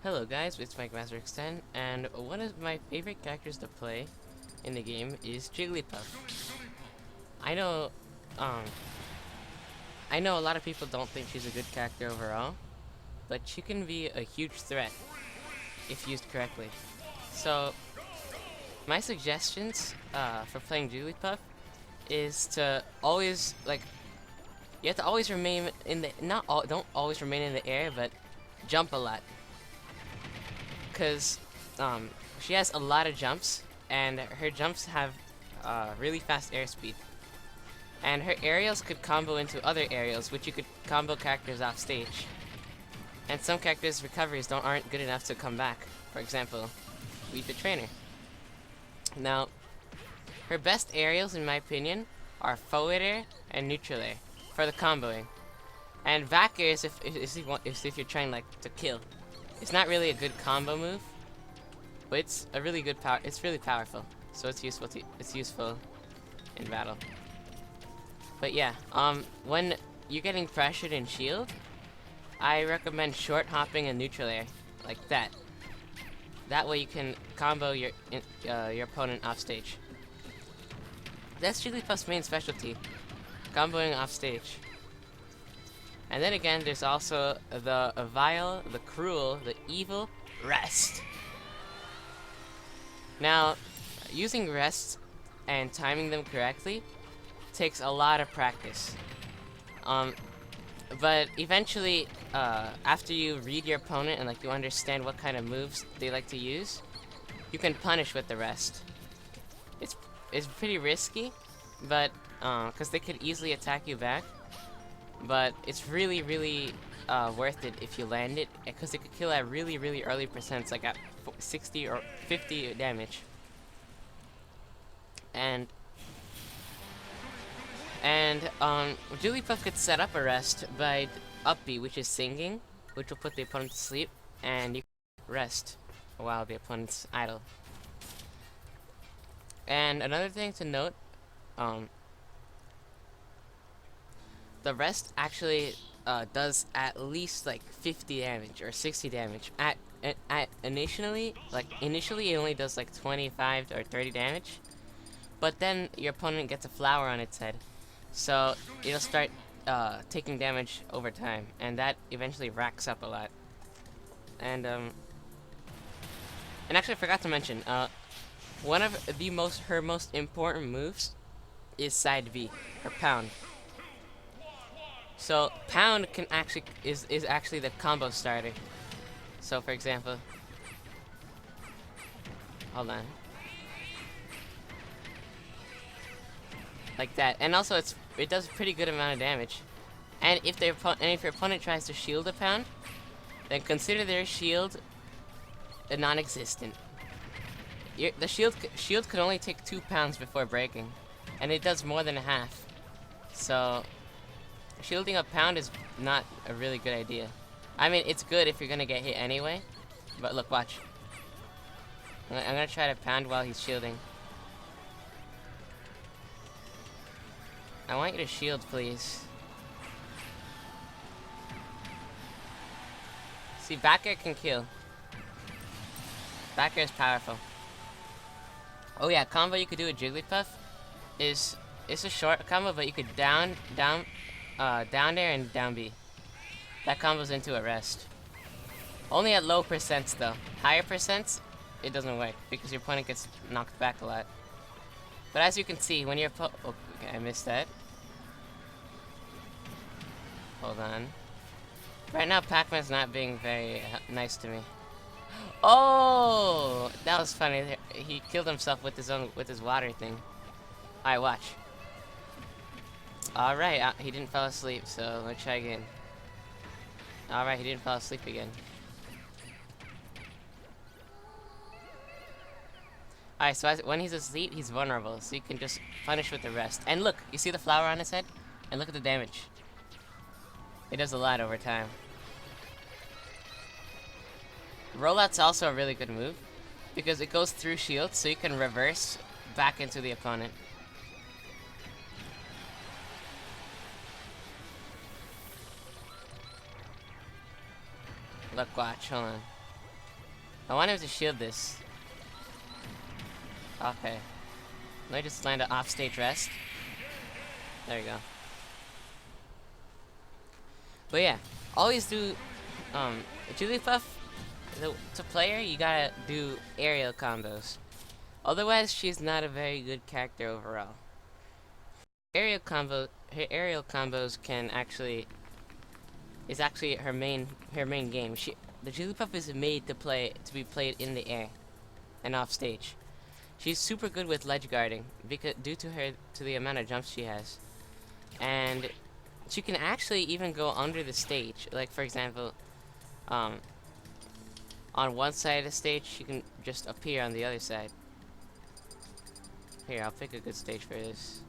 Hello guys, it's Mike Master X10, and one of my favorite characters to play in the game is Jigglypuff. I know, um, I know a lot of people don't think she's a good character overall, but she can be a huge threat if used correctly. So, my suggestions for playing Jigglypuff is to always, you have to always remain in the, don't always remain in the air, but jump a lot. Because she has a lot of jumps, and her jumps have really fast airspeed. And her aerials could combo into other aerials, which you could combo characters off stage. And some characters' recoveries aren't good enough to come back. For example, Beat the Trainer. Now, her best aerials, in my opinion, are forward air and neutral air for the comboing. And back air is if you're trying to kill. It's not really a good combo move, but it's a really good power. It's really powerful, so it's useful in battle. But yeah, when you're getting pressured in shield, I recommend short hopping and neutral air, like that. That way you can combo your opponent off stage. That's Jigglypuff's main specialty, comboing off stage. And then again, there's also the vile, the cruel, the evil rest. Now, using rests and timing them correctly takes a lot of practice. But eventually, after you read your opponent and you understand what kind of moves they like to use, you can punish with the rest. It's pretty risky, but because they could easily attack you back. But it's really worth it if you land it, because it could kill at really early percents, like at 60 or 50 damage. And Jigglypuff could set up a rest by up B, which is singing, which will put the opponent to sleep, and you can rest while the opponent's idle. And another thing to note, the rest actually does at least 50 damage or 60 damage. Initially it only does 25 or 30 damage, but then your opponent gets a flower on its head, so it'll start taking damage over time, and that eventually racks up a lot. And actually I forgot to mention, one of her most important moves is side B, or pound. So pound is actually the combo starter. So for example, hold on, like that, and also it does a pretty good amount of damage. And if your opponent tries to shield a pound, then consider their shield a non-existent. The shield could only take 2 pounds before breaking, and it does more than a half. So shielding a pound is not a really good idea. I mean, it's good if you're gonna get hit anyway, but look, watch. I'm gonna try to pound while he's shielding. I want you to shield, please. See, back air can kill. Back air is powerful. Oh yeah, combo you could do with Jigglypuff is it's a short combo, but you could down air and down B. That combos into a rest. Only at low percents though. Higher percents, it doesn't work because your opponent gets knocked back a lot. But as you can see, when you're oh, okay, I missed that. Hold on. Right now, Pac-Man's not being very nice to me. Oh, that was funny. He killed himself with his water thing. Alright, watch. Alright, he didn't fall asleep, so let's try again. Alright, he didn't fall asleep again. Alright, so when he's asleep, he's vulnerable, so you can just punish with the rest. And look, you see the flower on his head? And look at the damage. It does a lot over time. Rollout's also a really good move, because it goes through shields, so you can reverse back into the opponent. Look, watch, hold on. I want him to shield this. Okay. Let me just land an off-stage rest. There you go. But yeah, always do, Jigglypuff, to play her, you gotta do aerial combos. Otherwise, she's not a very good character overall. Her aerial combos is actually her main game. The Jigglypuff is made to be played in the air and off stage. She's super good with ledge guarding due to the amount of jumps she has, and she can actually even go under the stage. Like for example, on one side of the stage, she can just appear on the other side. Here, I'll pick a good stage for this.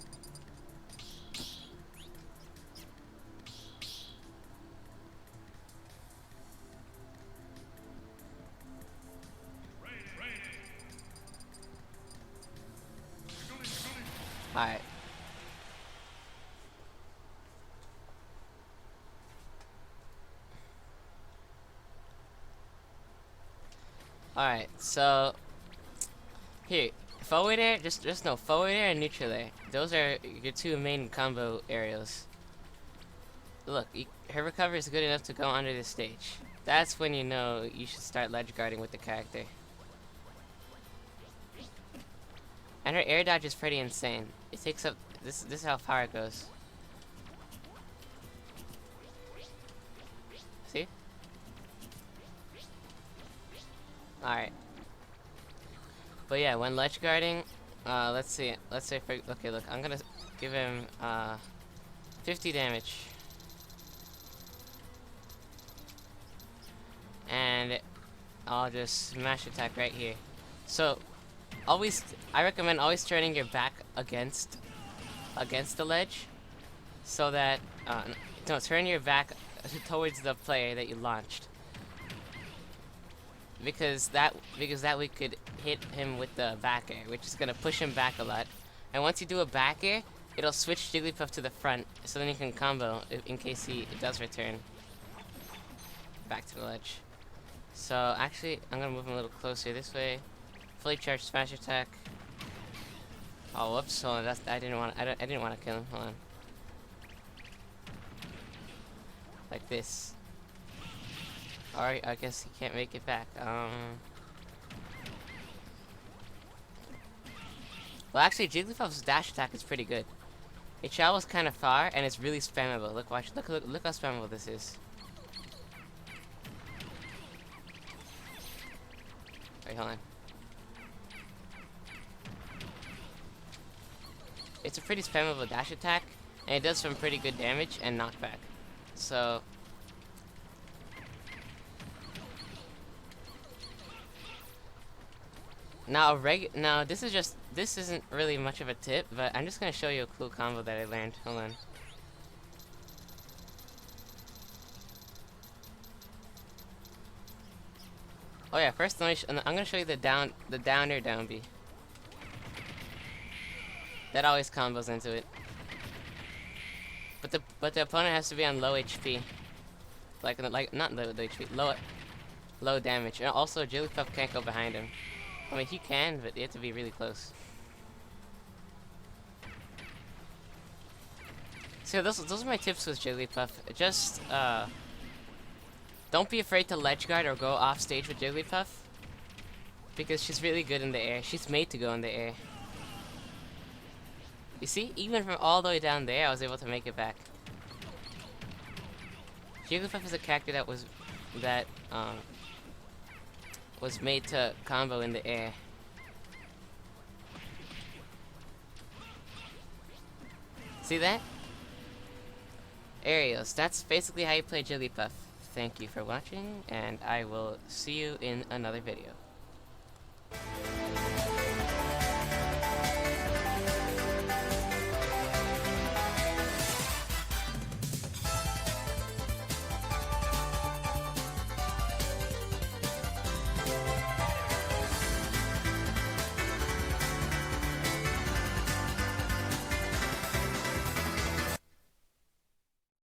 Alright. Alright, so here, forward air, just no, forward air and neutral air. Those are your two main combo aerials. Look, her recovery is good enough to go under the stage. That's when you know you should start ledge guarding with the character. And her air dodge is pretty insane. It takes up, this is how far it goes. See? Alright. But yeah, when ledge guarding, let's say okay, look, I'm gonna give him, 50 damage. And I'll just smash attack right here. So, I recommend always turning your back against the ledge, so that, no, turn your back towards the player that you launched. Because that we could hit him with the back air, which is gonna push him back a lot. And once you do a back air, it'll switch Jigglypuff to the front, so then you can combo in case he does return back to the ledge. So actually, I'm gonna move him a little closer this way. Fully charged smash attack. Oh, whoops! Hold on, I didn't want to kill him. Hold on. Like this. Alright, I guess he can't make it back. Well, actually, Jigglypuff's dash attack is pretty good. It travels kind of far, and it's really spammable. Look how spammable this is. Wait, hold on. It's a pretty spammable dash attack, and it does some pretty good damage and knockback. So now this isn't really much of a tip, but I'm just gonna show you a cool combo that I learned. Hold on. Oh yeah, first I'm gonna show you the down air down B. That always combos into it. But the opponent has to be on low HP. Like not low HP, low damage. And also Jigglypuff can't go behind him. I mean he can, but you have to be really close. So those are my tips with Jigglypuff. Just don't be afraid to ledge guard or go off stage with Jigglypuff, because she's really good in the air. She's made to go in the air. You see, even from all the way down there, I was able to make it back. Jigglypuff is a character that was made to combo in the air. See that? Aerials. That's basically how you play Jigglypuff. Thank you for watching, and I will see you in another video.